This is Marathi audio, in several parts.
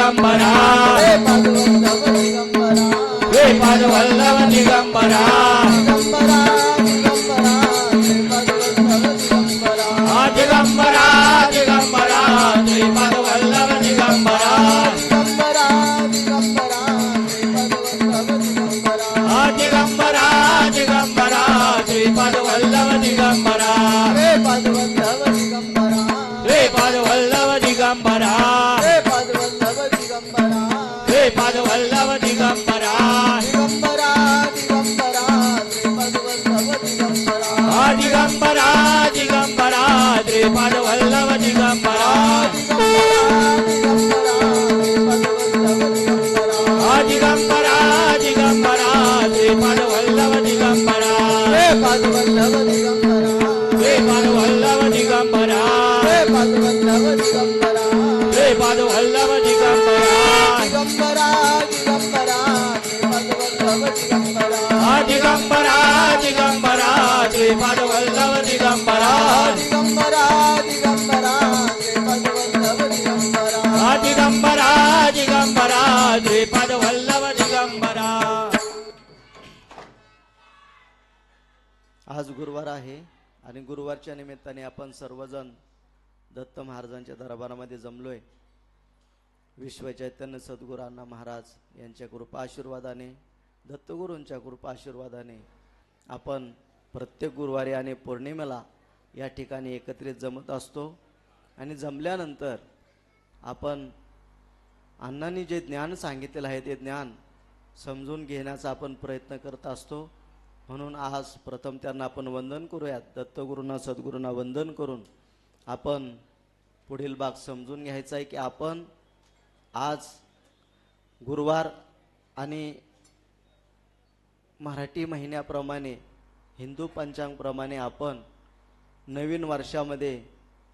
दिगंबरा श्रीपाद वल्लभ दिगंबरा दिगंबरा दिगंबरा श्रीपाद वल्लभ दिगंबरा दिगंबरा दिगंबरा श्रीपाद वल्लभ दिगंबरा श्रीपाद वल्लभ दिगंबरा श्रीपाद वल्लभ दिगंबरा दिगंबरा दिगंबरा श्रीपाद वल्लभ दिगंबरा दिगंबरा दिगंबरा श्रीपाद वल्लभ दिगंबरा श्रीपाद वल्लभ दिगंबरा श्रीपाद वल्लभ दिगंबरा दिगंबरा दिगंबरा श्रीपाद वल्लभ दिगंबरा दिगंबरा दिगंबरा श्रीपाद वल्लभ दिगंबरा। आज गुरुवार आहे आणि गुरुवारच्या निमित्ताने आपण सर्वजण दत्त महाराजांच्या दरबारामध्ये जमलोय। विश्व चैतन्य सद्गुरू अण्णा महाराज यांच्या कृपा आशीर्वादाने, दत्तगुरूंच्या कृपा आशीर्वादाने आपण प्रत्येक गुरुवारी आणि पौर्णिमेला या ठिकाणी एकत्रित जमत असतो आणि जमल्यानंतर आपण अण्णांनी जे ज्ञान सांगितलेलं आहे ते ज्ञान समजून घेण्याचा आपण प्रयत्न करत असतो। म्हणून आज प्रथम त्यांना आपण वंदन करूयात। दत्तगुरूंना सद्गुरूंना वंदन करून आपण पुढील भाग समजून घ्यायचा आहे की आपण आज गुरुवार आणि मराठी महिन्याप्रमाणे हिंदू पंचांगप्रमाणे आपण नवीन वर्षामध्ये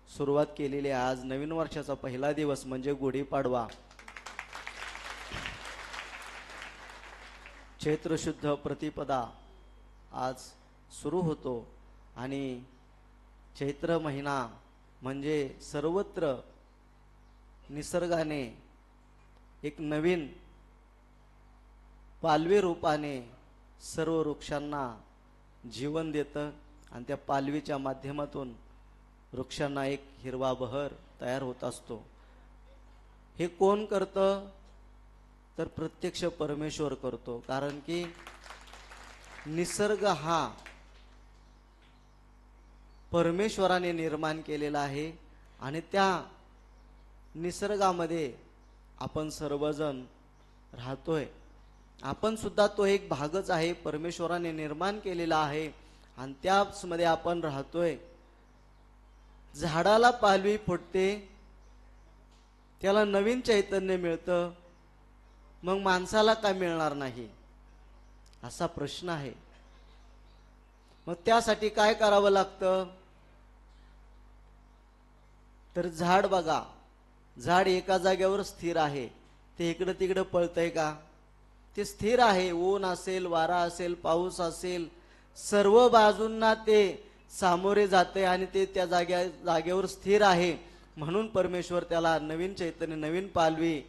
सुरुवात केलेली आहे। आज नवीन वर्षाचा पहिला दिवस म्हणजे गुढीपाडवा। चैत्र शुद्ध प्रतिपदा आज सुरू होतो आणि चैत्र महिना म्हणजे सर्वत्र निसर्गाने एक नवीन पालवी रूपाने सर्व वृक्षांना जीवन देतं आणि त्या पालवीच्या माध्यमातून वृक्षांना एक हिरवा बहर तयार होत असतो। हे कोण करतं तर प्रत्यक्ष परमेश्वर करतो, कारण की निसर्ग हा परमेश्वराने निर्माण केलेला आहे आणि त्या निसर्गामध्ये आपण सर्वजण राहतोय। आपण सुद्धा तो एक भागच आहे, परमेश्वराने निर्माण केलेला आहे आणि त्याचमध्ये आपण राहतोय। झाडाला पालवी फुटते, त्याला नवीन चैतन्य मिळतं, मग माणसाला का मिळणार नाही असा प्रश्न आहे। मग त्यासाठी काय करावं लागतं तर झाड बघा, झाड एका जागेवर स्थिर आहे, ते इकडं तिकडं पळतंय का? ते स्थिर आहे। ऊन असेल, वारा असेल, पाऊस असेल, सर्व बाजूंना ते सामोरे जाते आणि ते त्या जागेवर स्थिर आहे। म्हणून परमेश्वर त्याला नवीन चैतन्य, नवीन पालवी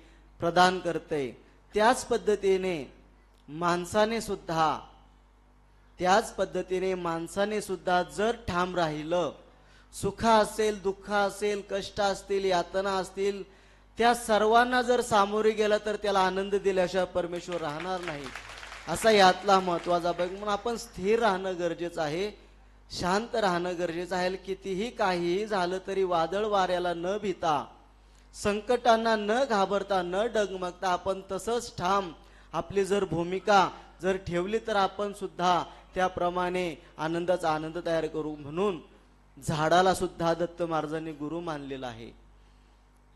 प्रदान करते। त्याच पद्धतीने माणसाने सुद्धा जर ठाम राहिलं, सुख असेल, दुःख असेल, कष्ट असतील, यातना असतील, त्या सर्वांना जर सामोरे गेला तर त्याला आनंद दिल्याशिवाय परमेश्वर राहणार नाही। असा यातला महत्वाचा भाग। म्हणून आपण स्थिर राहणं गरजेचं आहे, शांत राहणं गरजेचं आहे। कितीही काहीही झालं तरी वादळ वाऱ्याला न भीता, संकटांना न घाबरता, न डगमगता आपण तसंच ठाम आपली जर भूमिका जर ठेवली तर आपण सुद्धा त्याप्रमाणे आनंदाचा आनंद तयार करू। म्हणून झाडाला सुद्धा दत्त महाराजांनी गुरु मानलेला आहे।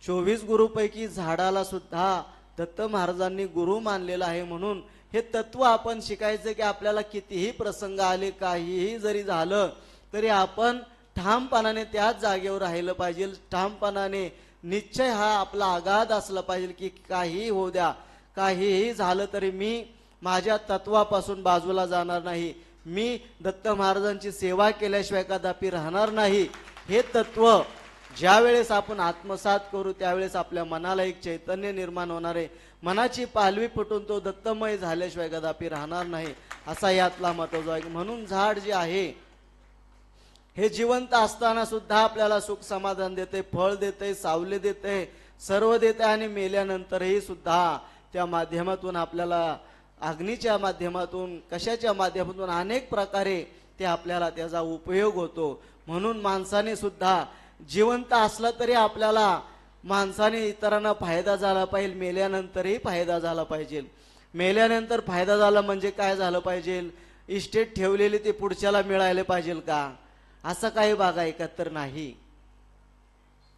24 गुरुपैकी झाडाला सुद्धा दत्त महाराजांनी गुरु मानलेला आहे। म्हणून हे तत्व आपण शिकायचं की आपल्याला कितीही प्रसंग आले, काहीही जरी झालं तरी आपण ठामपणाने त्याच जागेवर राहिलं पाहिजे। ठामपणाने निश्चय हा आपला आगाध असला पाहिजे की काहीही होऊ द्या, काहीही झालं तरी मी माझ्या तत्वापासून बाजूला जाणार नाही, मी दत्त महाराजांची सेवा केल्याशिवाय कदापि राहणार नाही। हे तत्व ज्या वेळेस आपण आत्मसात करू त्यावेळेस आपल्या मनाला एक चैतन्य निर्माण होणार आहे. मनाची पालवी फुटून तो दत्तमय झाल्याशिवाय कदापि राहणार नाही, असा यातला महत्त्वाचा आहे. म्हणून झाड जे आहे हे जिवंत असताना सुद्धा आपल्याला सुख समाधान देते, फळ देते, सावली देते, सर्व देते आणि मेल्यानंतरही सुद्धा त्या माध्यमातून आपल्याला अग्नीच्या माध्यमातून कशाच्या माध्यमातून अनेक प्रकारे ते आपल्याला त्याचा उपयोग होतो. म्हणून माणसाने सुद्धा जिवंत असला तरी आपल्याला माणसाने इतरांना फायदा झाला पाहिजे, मेल्यानंतरही फायदा झाला पाहिजे. मेल्यानंतर फायदा झाला म्हणजे काय झालं पाहिजे, इस्टेट ठेवलेली ते पुढच्याला मिळायला पाहिजे का, असं काही बागायका तर नाही.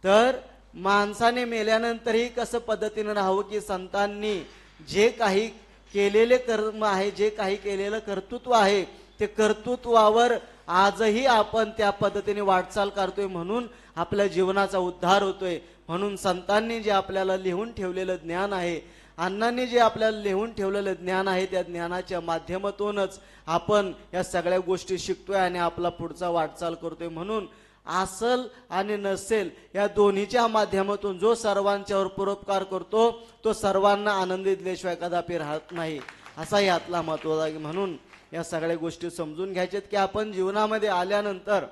तर माणसाने मेल्यानंतरही कसं पद्धतीनं राहावं की संतांनी जे काही केलेले कर्म आहे, जे काही केलेलं कर्तृत्व आहे, ते कर्तृत्वावर आजही आपण त्या पद्धतीने वाटचाल करतोय, म्हणून आपल्या जीवनाचा उद्धार होतोय. म्हणून संतांनी जे आपल्याला लिहून ठेवलेलं ज्ञान आहे, अण्णांनी जे आपल्याला लिहून ठेवलेलं ज्ञान आहे, त्या ज्ञानाच्या माध्यमातूनच आपण या सगळ्या गोष्टी शिकतोय आणि आपला पुढचा वाटचाल करतोय. म्हणून असल आणि नसेल या दोन्हीच्या माध्यमातून जो सर्वांच्यावर परोपकार करतो तो सर्वांना आनंदी दिल्याशिवाय कदापि राहत नाही, असा यातला महत्त्वाचा आहे. म्हणून या सगळ्या गोष्टी समजून घ्यायच्यात की आपण जीवनामध्ये आल्यानंतर,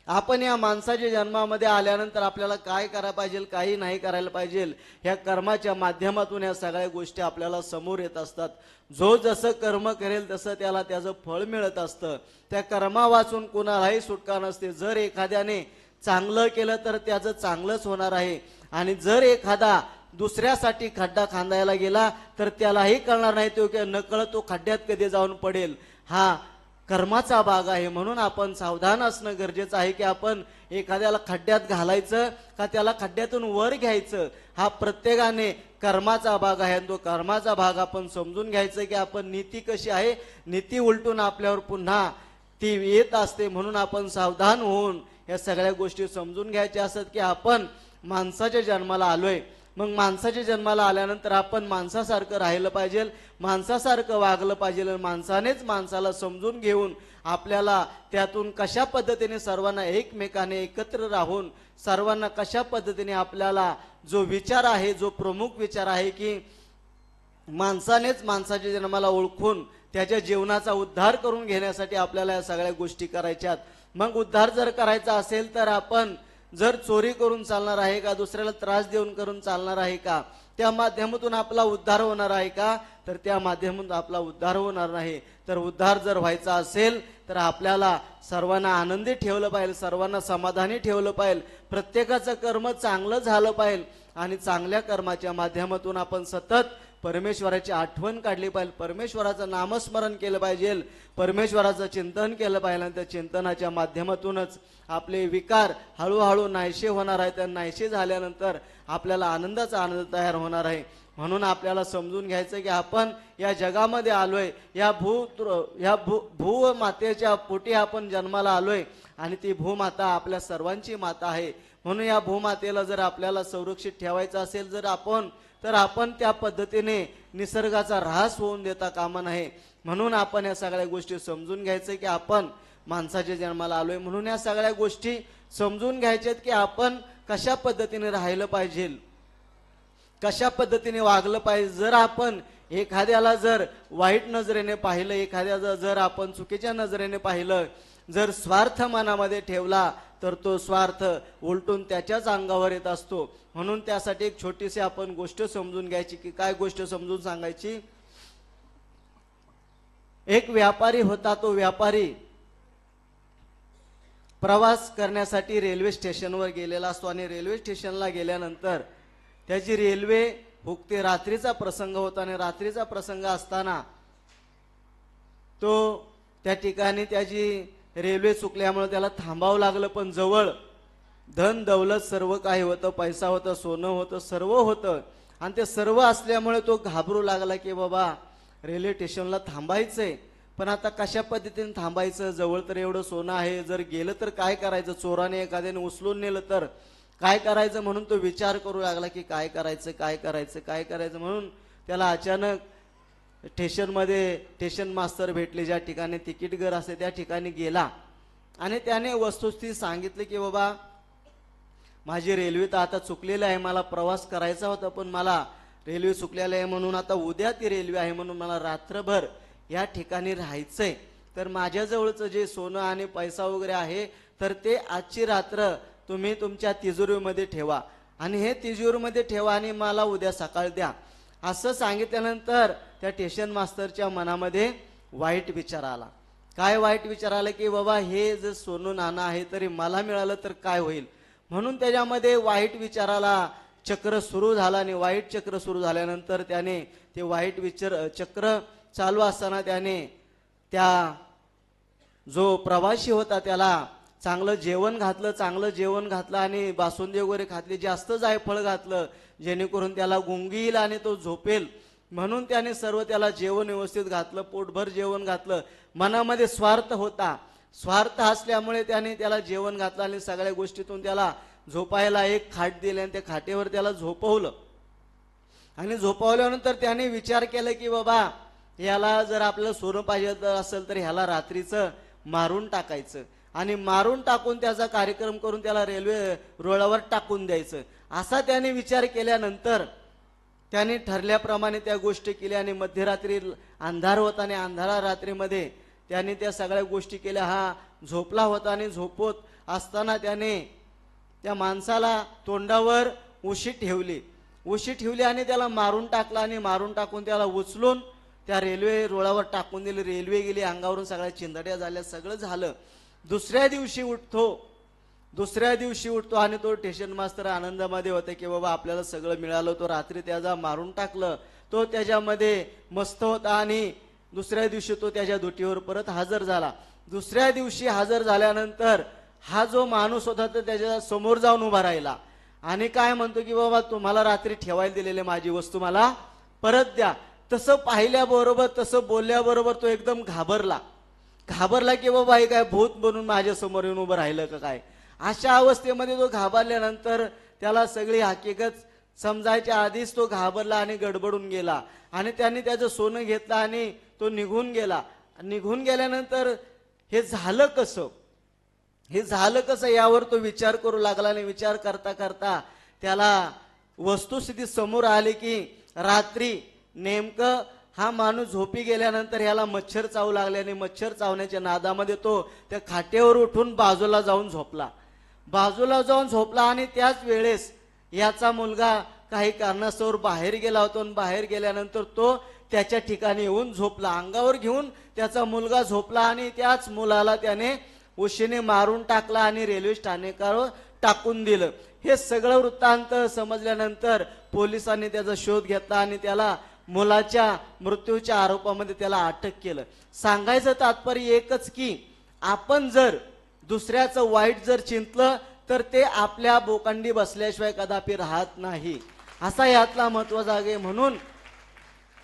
आपण या माणसाच्या जन्मामध्ये आल्यानंतर आपल्याला काय करायला पाहिजे, काही नाही करायला पाहिजे, ह्या कर्माच्या माध्यमातून या सगळ्या गोष्टी आपल्याला समोर येत असतात. जो जसं कर्म करेल तसं त्याला त्याचं फळ मिळत असतं. त्या कर्मा वाचून कोणालाही सुटका नसते. जर एखाद्याने चांगलं केलं तर त्याचं चांगलंच होणार आहे, आणि जर एखादा दुसऱ्यासाठी खड्डा खांदायला गेला तर त्यालाही कळणार नाही तो नकळत तो खड्ड्यात कधी जाऊन पडेल. हा कर्माचा भाग आहे. म्हणून आपण सावधान असणं गरजेचं आहे की आपण एखाद्याला खड्ड्यात घालायचं का त्याला खड्ड्यातून वर घ्यायचं, हा प्रत्येकाने कर्माचा भाग आहे. तो कर्माचा भाग आपण समजून घ्यायचं की आपण नीती कशी आहे, नीती उलटून आपल्यावर पुन्हा ती येत असते. म्हणून आपण सावधान होऊन या सगळ्या गोष्टी समजून घ्यायच्या असतात की आपण माणसाच्या जन्माला आलोय. मग माणसाच्या जन्माला आल्यानंतर आपण माणसासारखं राहिलं पाहिजे, माणसासारखं वागलं पाहिजे. माणसानेच माणसाला समजून घेऊन आपल्याला त्यातून कशा पद्धतीने सर्वांना एकमेकाने एकत्र राहून सर्वांना कशा पद्धतीने आपल्याला जो विचार आहे, जो प्रमुख विचार आहे की माणसानेच माणसाच्या जन्माला ओळखून त्याच्या जीवनाचा उद्धार करून घेण्यासाठी आपल्याला या सगळ्या गोष्टी करायच्यात. मग उद्धार जर करायचा असेल तर आपण जर चोरी करून चालणार आहे का, दुसऱ्याला त्रास देऊन करून चालणार आहे का, त्या माध्यमातून आपला उद्धार होणार आहे का, तर त्या माध्यमातून आपला उद्धार होणार नाही. तर उद्धार जर व्हायचा असेल तर आपल्याला सर्वांना आनंदी ठेवलं पाहिजे, सर्वांना समाधानी ठेवलं पाहिजे, प्रत्येकाचं कर्म चांगलं झालं पाहिजे आणि चांगल्या कर्माच्या माध्यमातून आपण सतत परमेश्वराची आठवण काढली पाहिजे, परमेश्वराचं नामस्मरण केलं पाहिजे, परमेश्वराचं चिंतन केलं पाहिजे. आणि त्या चिंतनाच्या माध्यमातूनच आपले विकार हळूहळू नाहीसे होणार आहेत. त्या नाहीसे झाल्यानंतर आपल्याला आनंदाचा आनंद तयार होणार आहे. म्हणून आपल्याला समजून घ्यायचं की आपण या जगामध्ये आलोय, या भूमातेच्या पोटी आपण जन्माला आलोय आणि ती भूमाता आपल्या सर्वांची माता आहे. म्हणून या भूमातेला जर आपल्याला संरक्षित ठेवायचं असेल तर आपण त्या पद्धतीने निसर्गाचा ऱ्हास होऊन देता कामा नये. म्हणून आपण या सगळ्या गोष्टी समजून घ्यायचं की आपण माणसाच्या जन्माला आलोय. म्हणून या सगळ्या गोष्टी समजून घ्यायच्यात की आपण कशा पद्धतीने राहिलं पाहिजे, कशा पद्धतीने वागलं पाहिजे. जर आपण एखाद्याला जर वाईट नजरेने पाहिलं, एखाद्याला जर आपण चुकीच्या नजरेने पाहिलं, जर स्वार्थ मनामध्ये ठेवला तर तो स्वार्थ उलटून त्याच्याच अंगावर येत असतो. म्हणून त्यासाठी एक छोटीशी आपण गोष्ट समजून घ्यायची. की काय गोष्ट समजून सांगायची. एक व्यापारी होता. तो व्यापारी प्रवास करण्यासाठी रेल्वे स्टेशनवर गेलेला असतो आणि रेल्वे स्टेशनला गेल्यानंतर त्याची रेल्वे हुकते. रात्रीचा प्रसंग होता आणि रात्रीचा प्रसंग असताना तो त्या ठिकाणी त्याची रेल्वे चुकल्यामुळे त्याला थांबावं लागलं. पण जवळ धन दौलत सर्व काही होतं, पैसा होता, सोनं होतं, सर्व होतं. आणि ते सर्व असल्यामुळे तो घाबरू लागला की बाबा रेल्वे स्टेशनला थांबायचंय, पण आता कशा पद्धतीने थांबायचं, जवळ तर एवढं सोनं आहे, जर गेलं तर काय करायचं, चोराने एखाद्याने उचलून नेलं तर काय करायचं. म्हणून तो विचार करू लागला की काय करायचं, काय करायचं, काय करायचं. म्हणून त्याला अचानक स्टेशन मास्तर भेटले, ज्या ठिकाणी तिकीट घर असते त्या ठिकाणी गेला आणि त्याने वस्तुस्थिती सांगितली की बाबा माझी रेल्वे तर आता चुकलेली आहे, मला प्रवास करायचा होता पण मला रेल्वे चुकलेली आहे म्हणून आता उद्या ती रेल्वे आहे म्हणून मला रात्रभर या ठिकाणी राहायचंय, तर माझ्याजवळचं जे सोनं आणि पैसा वगैरे आहे तर ते आजची रात्र तुम्ही तुमच्या तिजोरीमध्ये ठेवा आणि हे तिजोरीमध्ये ठेवा आणि मला उद्या सकाळ द्या. असं सांगितल्यानंतर त्या स्टेशन मास्टरच्या मनामध्ये वाईट विचार आला. काय वाईट विचार आला की बाबा हे जर सोनं नाणं आहे तरी मला मिळालं तर काय होईल, म्हणून त्याच्यामध्ये वाईट विचाराला चक्र सुरू झाला आणि वाईट चक्र सुरू झाल्यानंतर त्याने ते वाईट चक्र चालू असताना त्याने त्या जो प्रवासी होता त्याला चांगलं जेवण घातलं आणि बासुंदी वगैरे घातली, जास्त जायफळ घातलं जेणेकरून त्याला गुंगी येईल आणि तो झोपेल म्हणून त्याने सर्व त्याला जेवण व्यवस्थित घातलं, पोटभर जेवण घातलं. मनामध्ये स्वार्थ होता, स्वार्थ असल्यामुळे त्याने त्याला जेवण घातलं आणि सगळ्या गोष्टीतून त्याला झोपायला एक खाट दिली आणि त्या खाटेवर त्याला झोपवलं आणि झोपवल्यानंतर त्याने विचार केला की बाबा याला जर आपल्याला सोनं पाहिजे असेल तर ह्याला रात्रीचं मारून टाकायचं आणि मारून टाकून त्याचा कार्यक्रम करून त्याला रेल्वे रुळावर टाकून द्यायचं. असा त्याने विचार केल्यानंतर त्याने ठरल्याप्रमाणे त्या गोष्टी केल्या आणि मध्यरात्री अंधार होता आणि अंधारा रात्रीमध्ये त्याने त्या सगळ्या गोष्टी केल्या. हा झोपला होता आणि झोपत असताना त्याने त्या माणसाला तोंडावर उशी ठेवली आणि त्याला मारून टाकला आणि मारून टाकून त्याला उचलून त्या रेल्वे रुळावर टाकून दिली. रेल्वे गेली, अंगावरून सगळ्या चिंधड्या झाल्या, सगळं झालं. दुसऱ्या दिवशी उठतो आणि तो स्टेशन मास्तर आनंदामध्ये होता की बाबा आपल्याला सगळं मिळालं. तो रात्री त्याला मारून टाकलं, तो त्याच्यामध्ये मस्त होता आणि दुसऱ्या दिवशी तो त्याच्या दुटीवर परत हजर झाला. दुसऱ्या दिवशी हजर झाल्यानंतर हा जो माणूस होता तो त्याच्या समोर जाऊन उभा राहिला आणि काय म्हणतो की बाबा तुम्हाला रात्री ठेवायला दिलेले माझी वस्तू मला परत द्या. तसं पाहिल्याबरोबर, तसं बोलल्याबरोबर तो एकदम घाबरला की बाबा हे काय भूत बनून माझ्या समोर येऊन उभं राहिलं का काय. अशा अवस्थेमध्ये तो घाबरल्यानंतर त्याला सगळी हकीकत समजायच्या आधीच तो घाबरला आणि गडबडून गेला आणि त्याने त्याचं सोनं घेतलं आणि तो निघून गेला. निघून गेल्यानंतर हे झालं कसं यावर तो विचार करू लागला आणि विचार करता करता त्याला वस्तुस्थिती समोर आली की रात्री नेमकं हा माणूस झोपी गेल्यानंतर ह्याला मच्छर चावू लागले आणि मच्छर चावण्याच्या नादामध्ये तो त्या खाटेवर उठून बाजूला जाऊन झोपला आणि त्याच वेळेस याचा मुलगा काही कारणास्तव बाहेर गेला होता आणि बाहेर गेल्यानंतर तो त्याच्या ठिकाणी येऊन झोपला. अंगावर घेऊन त्याचा मुलगा झोपला आणि त्याच मुलाला त्याने उशीने मारून टाकला आणि रेल्वे स्थानकावर टाकून दिलं. हे सगळं वृत्तांत समजल्यानंतर पोलिसांनी त्याचा शोध घेतला आणि त्याला मुलाच्या मृत्यूच्या आरोपामध्ये त्याला अटक केलं. सांगायचं तात्पर्य एकच की आपण जर दुसऱ्याचं वाईट जर चिंतलं तर ते आपल्या बोकांडी बसल्याशिवाय कदापि राहत नाही, असा यातला महत्वाचा आहे. म्हणून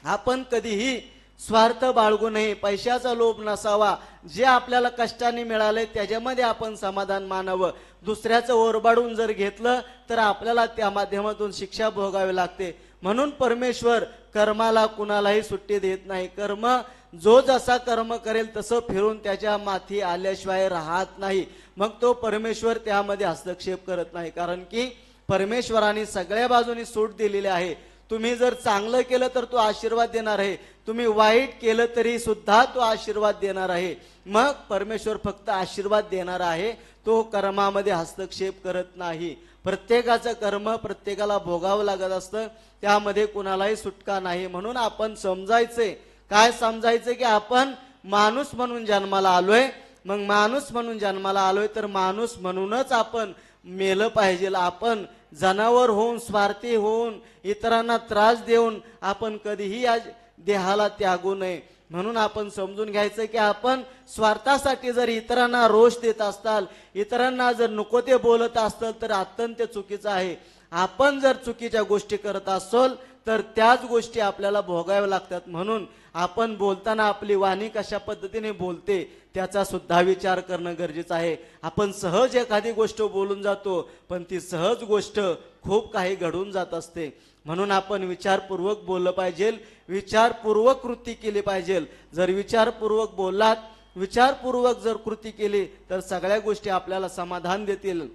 आपण कधीही स्वार्थ बाळगू नये, पैशाचा लोभ नसावा. जे आपल्याला कष्टाने मिळाले त्याच्यामध्ये आपण समाधान मानावं. दुसऱ्याचं ओरबाडून जर घेतलं तर आपल्याला त्या माध्यमातून शिक्षा भोगावी लागते. म्हणून परमेश्वर कर्माला कुणालाही सुट्टी देत नाही. कर्म जो जसा कर्म करेल तसं फिरून त्याच्या माथी आल्याशिवाय राहत नाही. मग तो परमेश्वर त्यामध्ये हस्तक्षेप करत नाही, कारण की परमेश्वराने सगळ्या बाजूनी सूट दिलेली आहे. तुम्ही जर चांगलं केलं तर तो आशीर्वाद देणार आहे, तुम्ही वाईट केलं तरी सुद्धा तो आशीर्वाद देणार आहे. मग परमेश्वर फक्त आशीर्वाद देणार आहे, तो कर्मामध्ये हस्तक्षेप करत नाही. प्रत्येकाचं कर्म प्रत्येकाला भोगावं लागत असतं, त्यामध्ये कुणालाही सुटका नाही. म्हणून आपण समजायचं की आपण माणूस म्हणून जन्माला आलोय. मग माणूस म्हणून जन्माला आलोय तर माणूस म्हणूनच आपण मेलं पाहिजे. आपण जनावर होऊन, स्वार्थी होऊन, इतरांना त्रास देऊन आपण कधीही या देहाला त्यागू नये. म्हणून आपण समजून घ्यायचं की आपण स्वार्थासाठी जर इतरांना रोष देत असताल, इतरांना जर नको ते बोलत असताल तर अत्यंत चुकीचं आहे. आपण जर चुकीच्या गोष्टी करत असोल तर त्याच गोष्टी आपल्याला भोगाव्या लागतात. म्हणून आपण बोलताना आपली वाणी कशा पद्धतीने बोलते त्याचा सुद्धा विचार करणं गरजेचं आहे. आपण सहज एखादी गोष्ट बोलून जातो, पण ती सहज गोष्ट खूप काही घडून जात असते. म्हणून आपण विचारपूर्वक बोललं पाहिजे, विचारपूर्वक कृती केली पाहिजे. जर विचारपूर्वक बोललात, विचारपूर्वक जर कृती केली तर सगळ्या गोष्टी आपल्याला समाधान देतील.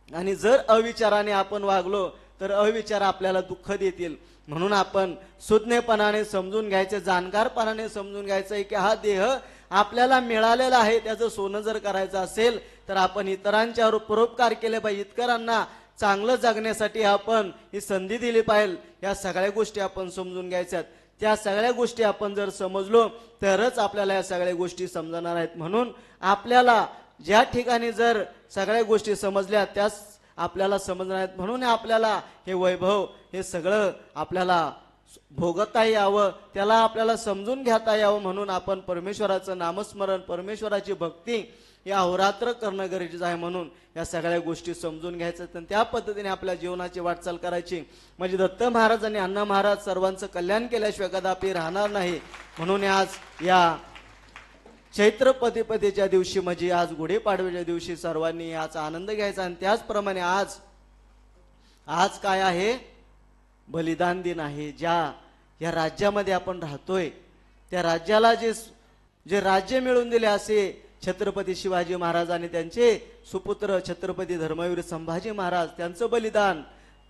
आणि जर अविचाराने आपण वागलो तर अविचार आपल्याला दुःख देतील. म्हणून आपण सुज्ञपणाने समजून घ्यायचं, जाणकारपणाने समजून घ्यायचं की हा देह आपल्याला मिळालेला आहे, त्याचं सोनं जर करायचं असेल तर आपण इतरांच्या परोपकार केले पाहिजे, इतरांना चांगलं जगण्यासाठी आपण ही संधी दिली पाहिजे. या सगळ्या गोष्टी आपण समजून घ्यायच्यात. त्या सगळ्या गोष्टी आपण जर समजलो तरच आपल्याला या सगळ्या गोष्टी समजणार आहेत. म्हणून आपल्याला ज्या ठिकाणी जर सगळ्या गोष्टी समजल्या त्याच आपल्याला समजणार आहेत. म्हणून आपल्याला हे वैभव हे सगळं आपल्याला भोगता यावं, त्याला आपल्याला समजून घेता यावं. म्हणून आपण परमेश्वराचं नामस्मरण, परमेश्वराची भक्ती या अहोरात्र करणं गरजेचं आहे. म्हणून या सगळ्या गोष्टी समजून घ्यायचं आणि त्या पद्धतीने आपल्या जीवनाची वाटचाल करायची. म्हणजे दत्त महाराज आणि अण्णा महाराज सर्वांचं कल्याण केल्याशिवाय कदापि राहणार नाही. म्हणून आज या चैत्र पतिपदेच्या दिवशी म्हणजे आज गुढीपाडव्याच्या दिवशी सर्वांनी याचा आनंद घ्यायचा. आणि त्याचप्रमाणे आज काय आहे, बलिदान दिन आहे. या राज्यामध्ये आपण राहतोय त्या राज्याला जे राज्य मिळवून दिले असे छत्रपती शिवाजी महाराज आणि त्यांचे सुपुत्र छत्रपती धर्मवीर संभाजी महाराज, त्यांचं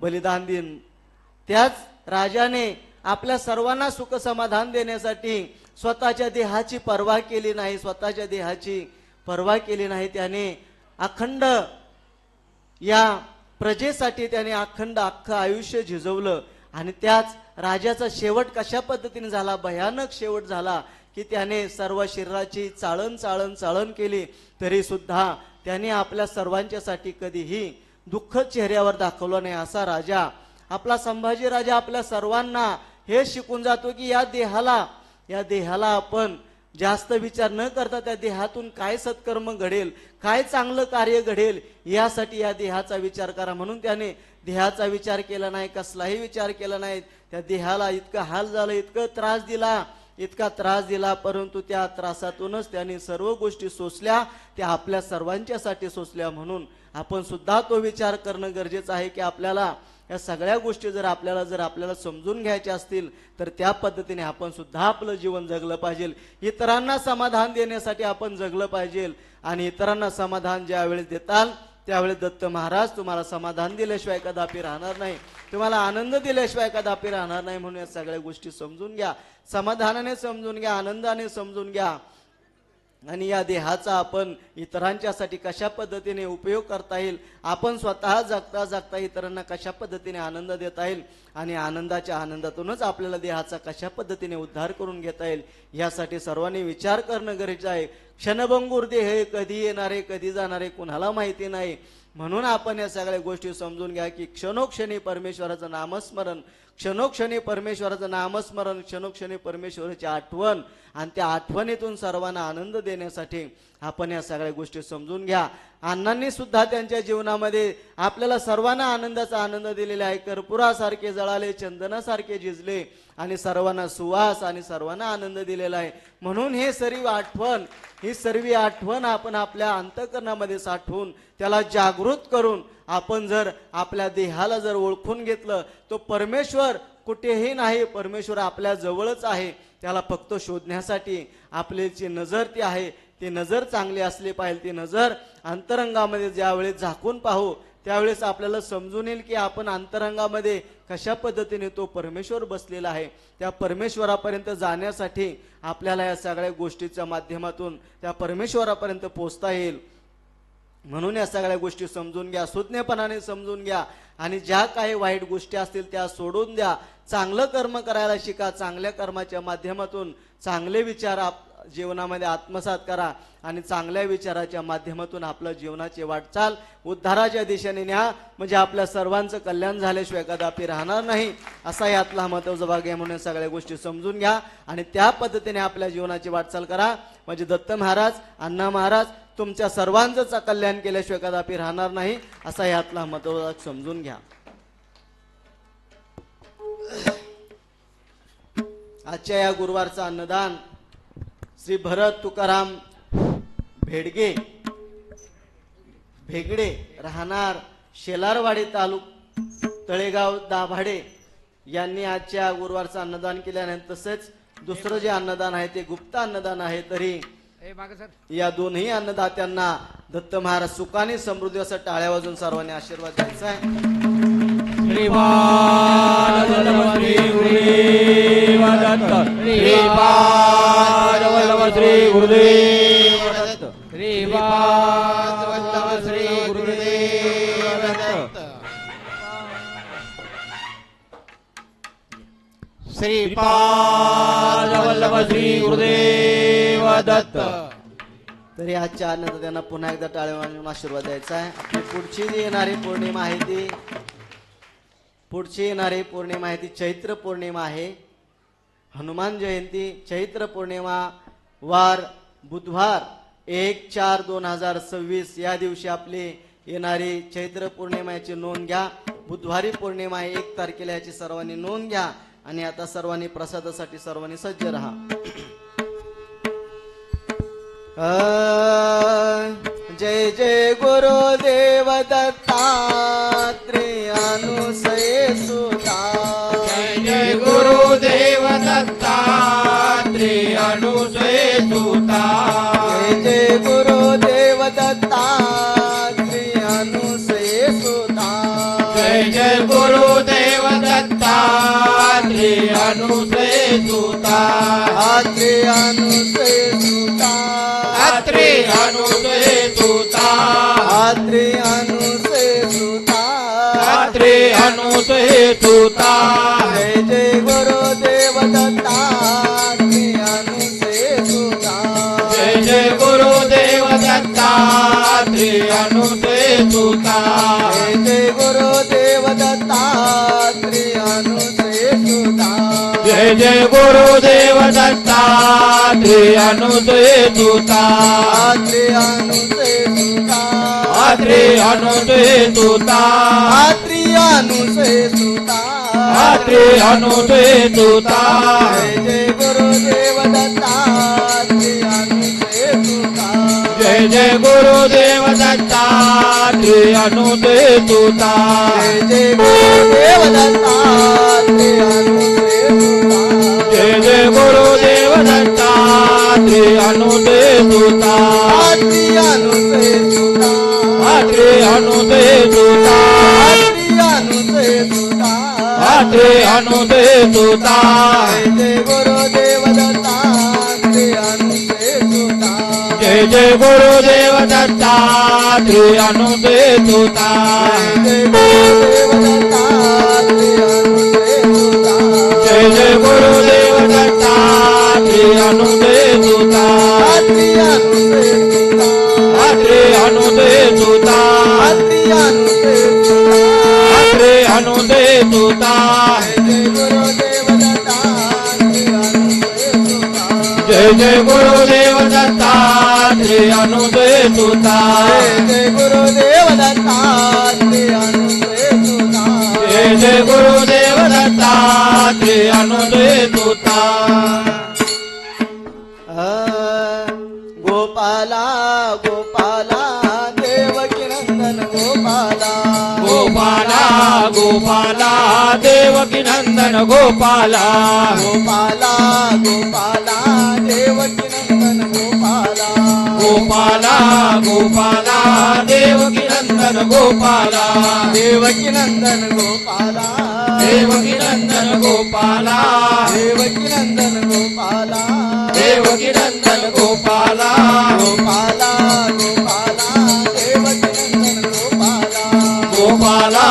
बलिदान दिन. त्याच राजाने आपल्या सर्वांना सुख समाधान देण्यासाठी स्वतःच्या देहाची पर्वा केली नाही, स्वतःच्या देहाची पर्वा केली नाही. त्याने अखंड या प्रजेसाठी त्याने अख्खं आयुष्य झिजवलं. आणि त्याच राजाचा शेवट कशा पद्धतीने झाला, भयानक शेवट झाला की त्याने सर्व शरीराची चाळण केली, तरी सुद्धा त्याने आपल्या सर्वांच्यासाठी कधीही दुःख चेहऱ्यावर दाखवलं नाही. असा राजा आपला संभाजी राजा आपल्या सर्वांना हे शिकून जातो की या देहाला आपण जास्त विचार न करता त्या देहातून काय सत्कर्म घडेल, काय चांगलं कार्य घडेल यासाठी या देहाचा विचार करा. म्हणून त्याने देहाचा विचार केला नाही, कसलाही विचार केला नाही. त्या देहाला इतकं हाल झालं, इतका त्रास दिला, परंतु त्या त्रासातूनच त्यांनी सर्व गोष्टी सोसल्या, त्या आपल्या सर्वांच्यासाठी सोसल्या. म्हणून आपण सुद्धा तो विचार करणं गरजेचं आहे की आपल्याला या सगळ्या गोष्टी जर आपल्याला समजून घ्यायच्या असतील तर त्या पद्धतीने आपण सुद्धा आपलं जीवन जगलं पाहिजे. इतरांना समाधान देण्यासाठी आपण जगलं पाहिजे. आणि इतरांना समाधान ज्यावेळेस देताल त्यावेळेस दत्त महाराज तुम्हाला समाधान दिल्याशिवाय कदापि राहणार नाही, तुम्हाला आनंद दिल्याशिवाय कदापि राहणार नाही. म्हणून या सगळ्या गोष्टी समजून घ्या, समाधानाने समजून घ्या, आनंदाने समजून घ्या. आणि या देहाचा आपण इतरांच्यासाठी कशा पद्धतीने उपयोग करता येईल, आपण स्वतः जगता जगता इतरांना कशा पद्धतीने आनंद देता येईल आणि आनंदातूनच आपल्याला देहाचा कशा पद्धतीने उद्धार करून घेता येईल यासाठी सर्वांनी विचार करणं गरजेचं आहे. क्षणभंगुर देह कधी येणारे कधी जाणारे कुणाला माहिती नाही. म्हणून आपण या सगळ्या गोष्टी समजून घ्या की क्षणोक्षणी परमेश्वराचं नामस्मरण, क्षणोक्षणी परमेश्वराची आठवण, आणि त्या आठवणीतून सर्वांना आनंद देण्यासाठी आपण या सगळ्या गोष्टी समजून घ्या. अण्णांनी सुद्धा त्यांच्या जीवनामध्ये आपल्याला सर्वांना आनंदाचा आनंद दिलेला आहे. कर्पुरासारखे जळाले, चंदनासारखे झिजले आणि सर्वांना सुवास आणि सर्वांना आनंद दिलेला आहे. म्हणून ही सर्व आठवण आपण आपल्या अंतःकरणामध्ये साठवून त्याला जागृत करून आपण जर आपल्या देहाला जर ओळखून घेतलं तो परमेश्वर कुठेही नाही, परमेश्वर आपल्या जवळच आहे. त्याला फक्त शोधण्यासाठी आपली जी नजर ती आहे ती नजर चांगली असली पाहिजे. ती नजर अंतरंगामध्ये ज्यावेळेस झाकून पाहू त्यावेळेस आपल्याला समजून येईल की आपण अंतरंगामध्ये कशा पद्धतीने तो परमेश्वर बसलेला आहे. त्या परमेश्वरापर्यंत जाण्यासाठी आपल्याला या सगळ्या गोष्टीच्या माध्यमातून त्या परमेश्वरापर्यंत पोहोचता येईल. म्हणून या सगळ्या गोष्टी समजून घ्या, सुज्ञपणाने समजून घ्या आणि ज्या काही वाईट गोष्टी असतील त्या सोडून द्या. चांगलं कर्म करायला शिका, चांगल्या कर्माच्या माध्यमातून चांगले विचार जीवनामध्ये आत्मसात करा आणि चांगल्या विचाराच्या माध्यमातून आपल्या जीवनाची वाटचाल उद्धाराच्या दिशेने न्या. म्हणजे आपल्या सर्वांचं कल्याण झाल्याशिवाय कदापि राहणार नाही. असा यातला महत्त्वाचा भाग आहे. म्हणून सगळ्या गोष्टी समजून घ्या आणि त्या पद्धतीने आपल्या जीवनाची वाटचाल करा. म्हणजे दत्त महाराज, अण्णा महाराज तुमच्या सर्वांचं कल्याण केल्याशिवाय कदापि राहणार नाही. असा यातला महत्त्वाचा समजून घ्या. आजच्या या गुरुवारचं अन्नदान श्री भरत तुकाराम भेगडे राहणार शेलारवाडी तळेगाव दाभाडे यांनी आजच्या गुरुवारचं अन्नदान केल्यानंतर तसेच दुसरं जे अन्नदान आहे ते गुप्त अन्नदान आहे. तरी या दोन्ही अन्नदात्यांना दत्त महाराज सुखाने समृद्धी असं टाळ्या वाजून सर्वांनी आशीर्वाद द्यायचा आहे. श्रीपाद वल्लभ श्री गुरुदेव दत्त श्रीपाद वल्लभ श्री गुरुदेव दत्त श्रीपाद वल्लभ श्री गुरुदेव दत्त श्रीपाद वल्लभ श्री गुरुदेव दत्त. तरी आजच्या आनंद त्यांना पुन्हा एकदा टाळ्या वाजून आशीर्वाद द्यायचा आहे. आपली पुढची जी येणारी पौर्णिमा आहे ती चैत्र पौर्णिमा आहे. हनुमान जयंती चैत्र पौर्णिमा वार बुधवार 1/4/2026 या दिवशी आपली येणारी चैत्र पौर्णिमेची नोंद घ्या. बुधवारी पौर्णिमा आहे 1 तारखेला, याची सर्वांनी नोंद घ्या. आणि आता सर्वांनी प्रसादासाठी सर्वांनी सज्ज राहा. जय जय गुरुदेव दत्तात्रेय अनुसये सुता. जय जय गुरुदेव दत्तात्रेय अनुसये सुता. जय जय गुरुदेव दत्तात्रेय अनुसये सुता. जय जय गुरुदेव दत्तात्रेय अनुसये सुता. अत्रे अनुसये सुता. अत्रे अनुसये सुता. अत्रे अनुसये सुता. अत्रे अनुसये सुता. जय जय गुरुदेव दत्तात्रेय अनुसये सुता. जय जय गुरुदेव दत्तात्रेय अनुसये सुता. जय जय गुरुदेव दत्तात्रेय अनुसये सुता. जय जय गुरुदेव दत्तात्रेय अनुसये सुता. अत्रे अनुसये सुता. अत्रे अनुसये सुता. अत्रे अनुसये सुता. अत्रे अनुसये सुता. जय जय गुरुदेव दत्तात्रेय अनुसये सुता. जय जय गुरुदेव दत्तात्रेय अनुसये सुता. जय जय गुरुदेव दत्तात्रेय अनुसये सुता. जय जय गुरुदेव दत्तात्रेय अनुसये सुता. अत्रे अनुसये सुता. अत्रे अनुसये सुता. अत्रे अनुसये सुता. अत्रे अनुसये सुता. जय जय गुरुदेव दत्तात्रेय अनुसये सुता. जय जय गुरुदेव दत्तात्रेय अनुसये सुता. जय गुरुदेव दत्तात्रेय अनुसये सुता. जय जय गुरुदेव दत्तात्रेय अनुसये सुता. अत्रे अनुसये सुता. अत्रे अनुसये सुता. अत्रे अनुसये सुता. अत्रे अनुसये सुता. जय जय गुरुदेव दत्तात्रेय अनुसये सुता. जय जय गुरुदेव दत्तात्रेय अनुसये सुता. जय जय गुरुदेव दत्तात्रेय अनुसये सुता. गोपाला गोपाला देवकी नंदन गोपाला. गोपाला गोपाला देवकी नंदन गोपाला. गोपाला गोपाला देवकी नंदन गोपाला. गोपाला गोपाला देवकी नंदन गोपाला. देवकी नंदन गोपाला. देवकी नंदन गोपाला. देवकी नंदन गोपाला. देवकी नंदन गोपाला. गोपाला गोपाला देवकी नंदन गोपाला. गोपाला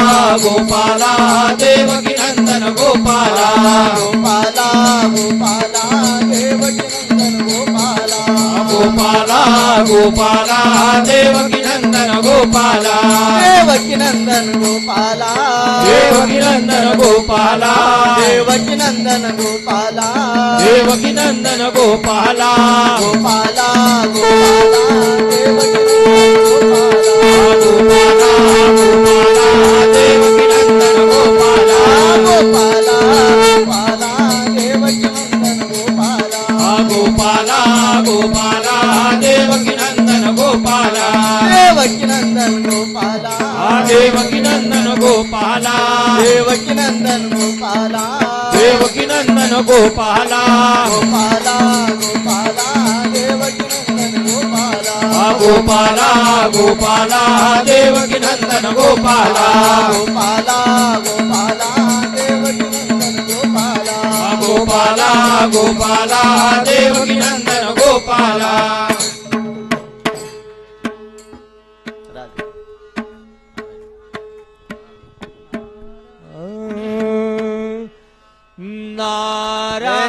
गोपाला देवकी नंदन गोपाला. गोपाला गोपाला देवकी नंदन गोपाला. गोपाला गोपाला देवकी नंदन गोपाला. देवकी नंदन गोपाला. देवकी नंदन गोपाला. देवकी नंदन गोपाला. देवकी नंदन गोपाला. गोपाला गोपाला देवकी नंदन गोपाला. गोपाला गोपाला देवकी नंदन गोपाला. गोपाला गोपाला देवकी नंदन गोपाला. गोपाला गोपाला देवकी नंदन गोपाला. देवकी नंदन गोपाला. देवकी नंदन गोपाला. देवकी नंदन गोपाला. गोपाला गोपाला देवकी नंदन गोपाला. गोपाला गोपाला देवकी नंदन गोपाला गोपाला गोपाला देवकी नंदन गोपाला गोपाला गोपाला देवकी नंदन गोपाला राधे. नारा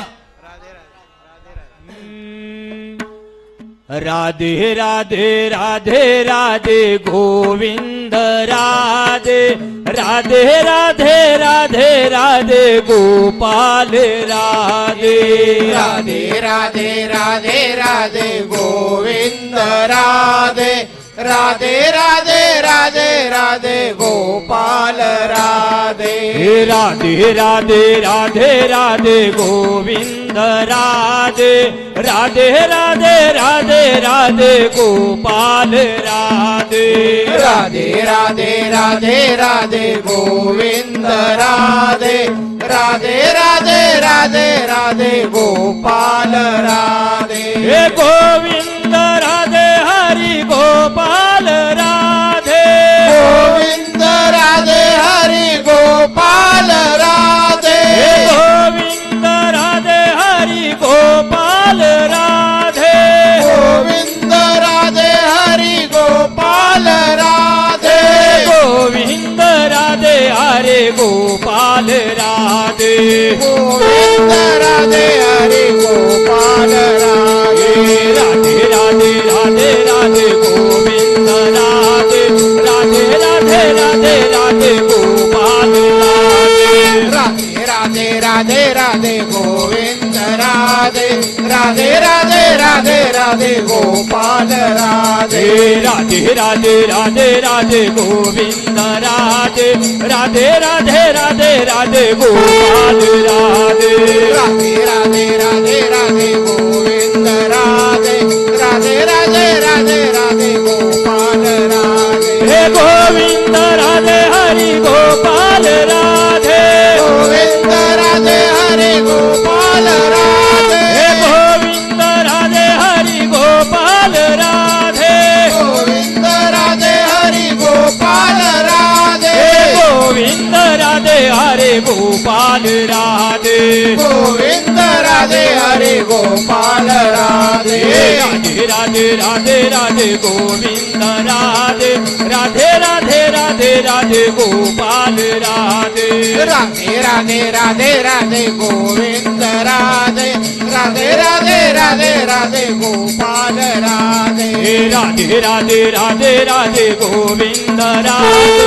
राधे राधे राधे राधे गोविंद राधे राधे राधे राधे राधे गोपाल राधे राधे राधे राधे राधे गोविंद राधे राधे राधे राधे राधे गोपाल राधे राधे राधे राधे राधे गोविंद राधे राधे राधे राधे राधे गोपाल राधे राधे राधे राधे राधे गोविंद राधे राधे राधे राधे राधे गोपाल राधे हे गोविंद राधे हरि गोपाल राधे गोविंद राधे हरि गोपाल राधे हे गोविंद राधे हरि गोपाल राधे गोविंद राधे हरि गोपाल राधे गोविंद राधे हरे गोपाल राधे गोविंद राधे हरि गोपाल राधे राधे राधे राधे राधे गोविंद राधे राधे राधे राधे राधे गोपाल राधे राधे राधे राधे राधे गोविंद राधे राधे राधे राधे राधे गोपाल राधे राधे राधे राधे राधे गोविंद राधे राधे राधे राधे राधे गोपाल राधे राधे राधे राधे राधे गोविंद राधे राधे राधे राधे राधे गोपाल राधे हे गोविंद राधे हरि गोपाल राधे गोविंद राधे हरि गोपाल राधे हे गोविंद राधे हरि गोपाल राधे गोविंद राधे हरि गोपाल राधे हे गोविंद राधे हरे गोपाल राधे गोविंद राधे हरि गोपाल राधे राधे राधे राधे राधे गोविंद राधे राधे राधे राधे राधे गोपाल राधे राधे राधे राधे राधे गोविंद राधे राधे राधे राधे राधे गोपाल राधे राधे राधे राधे राधे गोविंद राधे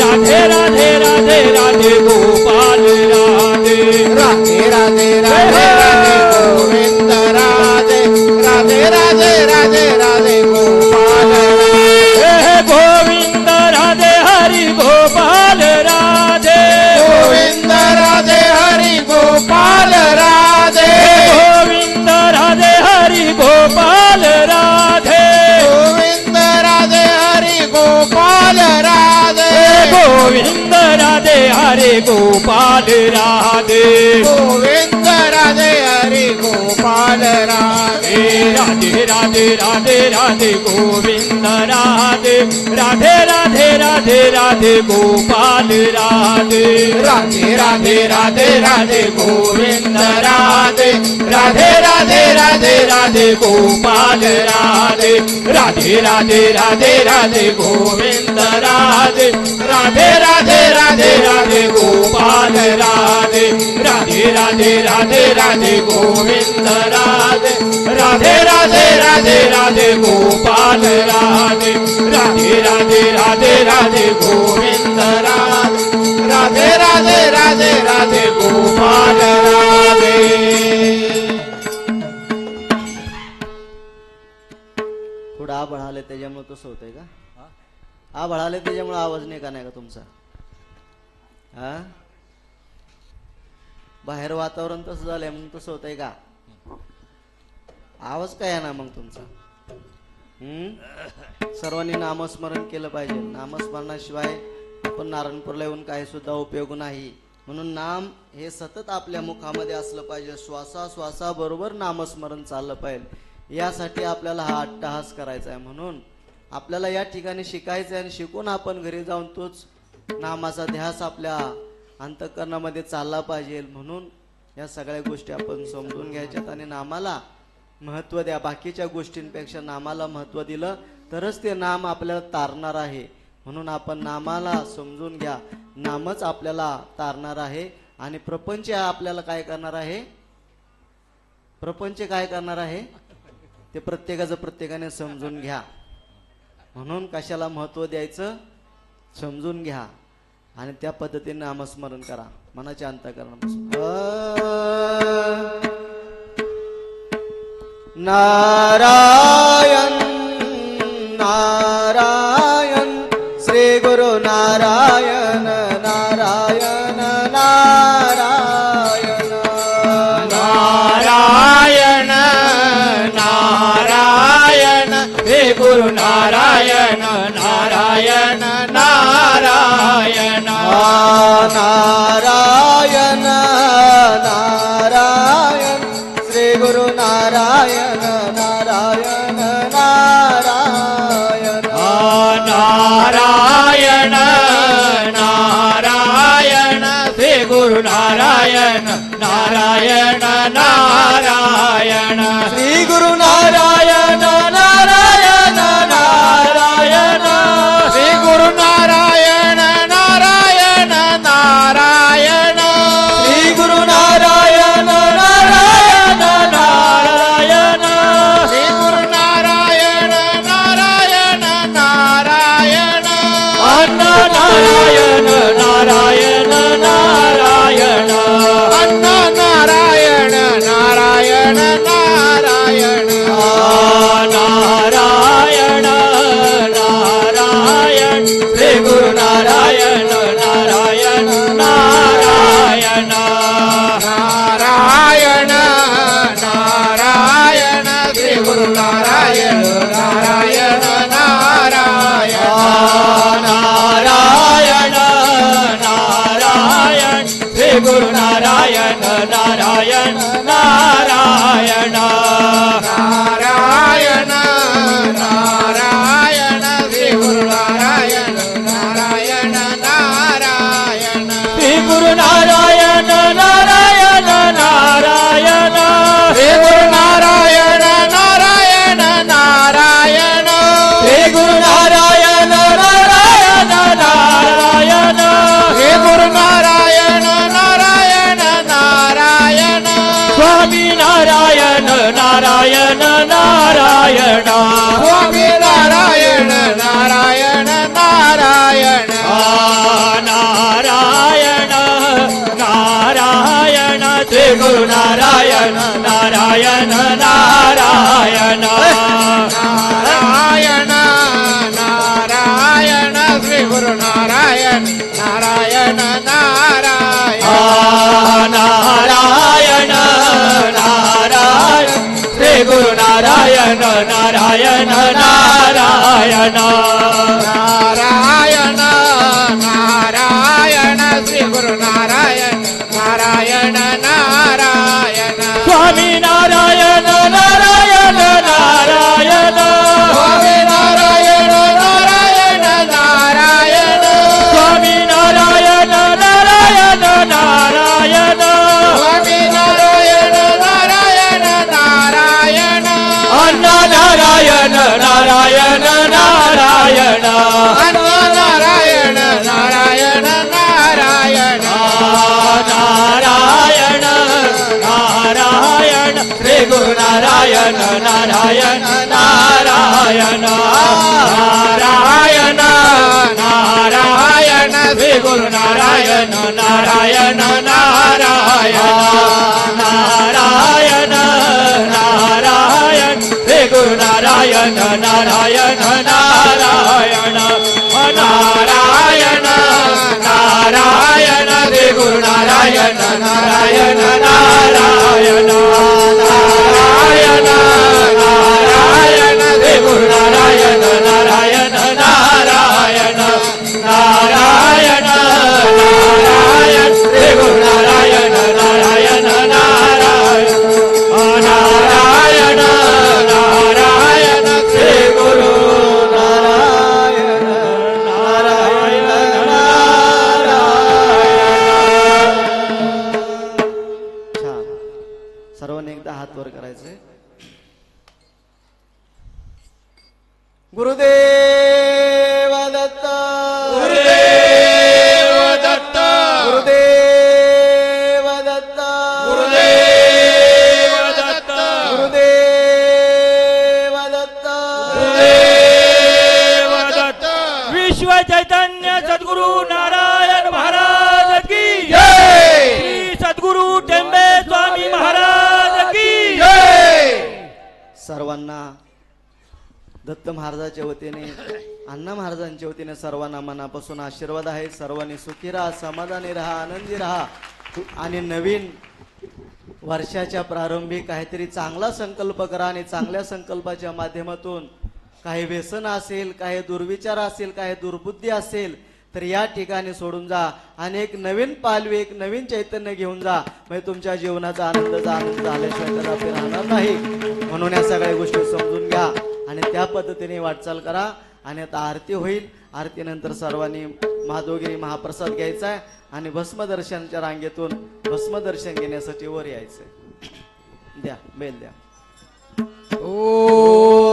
राधे राधे राधे राधे गोपाल राधे राधे राधे राधे राधे गोविंद राधे राधे राधे राधे राधे गोपाल राधे हे गोविंद राधे हरि गोपाल राधे गोविंद राधे हरि गोपाल राधे गोविंद राधे हरि गोपाल राधे गोविंद राधे हरि गोपाल राधे गोविंद राधे हरे गोपाल राधे गोविंद राधे हरि गोपाल राधे राधे राधे राधे राधे गोविंद राधे राधे राधे राधे राधे गोपाल राधे राधे राधे राधे राधे गोविंद राधे राधे राधे राधे राधे गोपाल राधे राधे राधे राधे राधे गोविंद राधे राधे राधे राधे राधे गोपाल राधे राधे राधे राधे राधे गोविंद राधे राधे राधे राधे राधे गोपाल राधे राधे राधे राधे राधे गोविंद राधे राधे राधे राधे राधे गोपाल राधे थोडं आभाळ आले त्याच्यामुळे तसं होतंय का आभाळ आले त्याच्यामुळे आवाज नाही का तुमचा हा बाहेर वातावरण तसं झालंय मग तसं होतंय का आवाज काय आहे ना मग तुमचा सर्वांनी नामस्मरण केलं पाहिजे नामस्मरणाशिवाय आपण नारायणपूरला येऊन काही सुद्धा उपयोग नाही म्हणून नाम हे सतत आपल्या मुखामध्ये असलं पाहिजे श्वासाश्वासाबरोबर नामस्मरण चाललं पाहिजे यासाठी आपल्याला हा अट्टहास करायचा आहे म्हणून आपल्याला या ठिकाणी शिकायचं आणि शिकून आपण घरी जाऊन तोच नामाचा ध्यास आपल्या अंतःकरणामध्ये चालला पाहिजे. म्हणून या सगळ्या गोष्टी आपण समजून घ्यायच्यात आणि नामाला महत्व द्या. बाकीच्या गोष्टींपेक्षा नामाला महत्व दिलं तरच ते नाम आपल्याला तारणार आहे. म्हणून आपण नामाला समजून घ्या. नामच आपल्याला तारणार आहे आणि प्रपंच आपल्याला काय करणार आहे. प्रपंच काय करणार आहे ते प्रत्येकाने समजून घ्या. म्हणून कशाला महत्व द्यायचं समजून घ्या आणि त्या पद्धतीने नामस्मरण करा मनाच्या अंतःकरणापासून. नारायण नारायण श्री गुरु नारायण नारायण नारायण नारायण नारायण हे गुरु नारायण नारायण नारायण नारायण नारायण श्री गुरु नारायण नारायण नारायण नारायण नारायण श्री गुरु नारायण नारायण नारायण श्री गुरु नारायण नारायण नारायण श्री गुरु नारायण नारायण नारायण श्री गुरु नारायण नारायण नारायण श्री गुरु नारायण नारायण नारायण अण्णा नारायण नारायण नारायण अण्णा नारायण नारायण नारायण नारायण नारायण श्री गुरु नारायण नारायण नारायण नारायण नारायण श्री गुरु नारायण नारायण नारायण नारायण नारायण श्री गुरु नारायण नारायण नारायण नारायण नारायण श्री गुरु नारायण नारायण नारायण श्री गुरु नारायण नारायण नारायण श्री गुरु नारायण नारायण नारायण श्री गुरु नारायण नारायण नारायण श्री गुरु नारायण नारायण नारायण स्वामी नारायण नारायण नारायण स्वामी नारायण नारायण नारायण नारायण नारायण श्री गुरु नारायण नारायण नारायण नारायण नारायण श्री गुरु नारायण नारायण नारायण नारायण नारायण श्री गुरु नारायण नारायण नारायण नारायण नारायण श्री गुरु नारायण नारायण नारायण स्वामी नारायण नारायण नारायण स्वामी नारायण नारायण नारायण स्वामी नारायण नारायण नारायण स्वामी नारायण नारायण नारायण अण्णा नारायण नारायण नारायण अण्णा नारायण नारायण नारायण नारायण नारायण श्री गुरु नारायण नारायण नारायण नारायण नारायण श्री गुरु नारायण नारायण नारायण नारायण नारायण श्री गुरु नारायण नारायण नारायण नारायण नारायण श्री गुरु नारायण नारायण नारायण नारायण नारायण श्री गुरु नारायण नारायण नारायण नारायण नारायण श्री गुरु नारायण नारायण नारायण नारायण नारायण श्री गुरु नारायण दत्त महाराजाच्या वतीने अण्णा महाराजांच्या वतीने सर्वांना मनापासून आशीर्वाद आहे. सर्वांनी सुखी राहा, समाधानी राहा, आनंदी राहा आणि नवीन वर्षाच्या प्रारंभी काहीतरी चांगला संकल्प करा आणि चांगल्या संकल्पाच्या माध्यमातून काही व्यसन असेल, काही दुर्विचार असेल, काही दुर्बुद्धी असेल तर या ठिकाणी सोडून जा आणि एक नवीन पालवी, एक नवीन चैतन्य घेऊन जा. म्हणजे तुमच्या जीवनाचा आनंद झाल्याशिवाय कदापि राहणार नाही. म्हणून या सगळ्या गोष्टी समजून घ्या आणि त्या पद्धतीने वाटचाल करा. आणि आता आरती होईल. आरतीनंतर सर्वांनी महादोगिरी महाप्रसाद घ्यायचा आहे आणि भस्मदर्शनच्या रांगेतून भस्मदर्शन घेण्यासाठी वर यायचंय. द्या बेल द्या. ओ